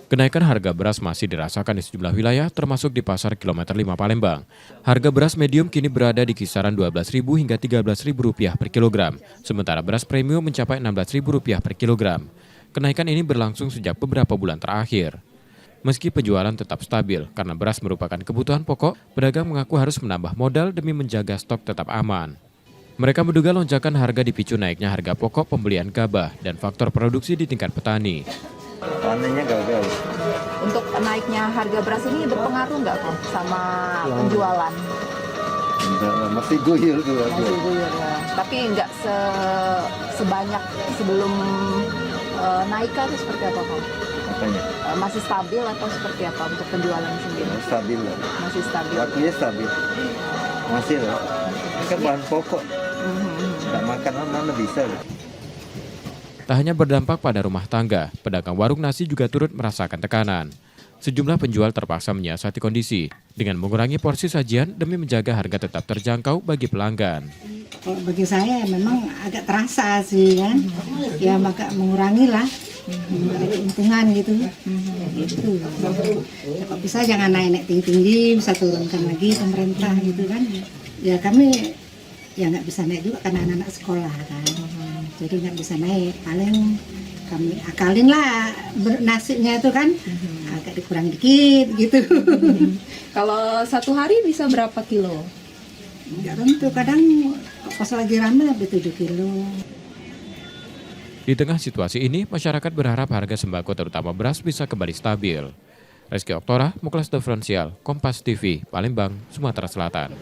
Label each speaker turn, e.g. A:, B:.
A: Kenaikan harga beras masih dirasakan di sejumlah wilayah, termasuk di Pasar Kilometer 5 Palembang. Harga beras medium kini berada di kisaran Rp12.000 hingga Rp13.000 per kilogram, sementara beras premium mencapai Rp16.000 per kilogram. Kenaikan ini berlangsung sejak beberapa bulan terakhir. Meski penjualan tetap stabil karena beras merupakan kebutuhan pokok, pedagang mengaku harus menambah modal demi menjaga stok tetap aman. Mereka menduga lonjakan harga dipicu naiknya harga pokok pembelian gabah dan faktor produksi di tingkat petani.
B: Panennya gagal.
C: Untuk naiknya harga beras ini berpengaruh nggak kok sama penjualan?
B: Enggak, masih guyur tuh.
C: Masih guyur ya. Tapi nggak sebanyak sebelum naik atau seperti apa kok?
B: Apanya?
C: Masih stabil atau seperti apa untuk penjualan sendiri?
B: Stabil lah.
C: Masih stabil.
B: Waktunya stabil. Masih lah. Ini kan bahan pokok. Nggak makan mana bisa lah.
A: Tak hanya berdampak pada rumah tangga, pedagang warung nasi juga turut merasakan tekanan. Sejumlah penjual terpaksa menyiasati kondisi dengan mengurangi porsi sajian demi menjaga harga tetap terjangkau bagi pelanggan.
D: Kalau bagi saya memang agak terasa sih kan, ya maka mengurangi lah, ada keuntungan gitu. Gitu. Kalau bisa jangan naik tinggi, bisa turunkan lagi pemerintah gitu kan. Ya kami ya nggak bisa naik juga karena anak-anak sekolah kan. Jadi nggak bisa naik, paling kami akalin lah nasinya itu kan, agak dikurang dikit gitu.
C: Kalau satu hari bisa berapa kilo?
D: Nggak tentu, kadang pas lagi ramai habis 7 kilo.
A: Di tengah situasi ini, masyarakat berharap harga sembako terutama beras bisa kembali stabil. Reski Oktora, Muklas Diferensial, Kompas TV, Palembang, Sumatera Selatan.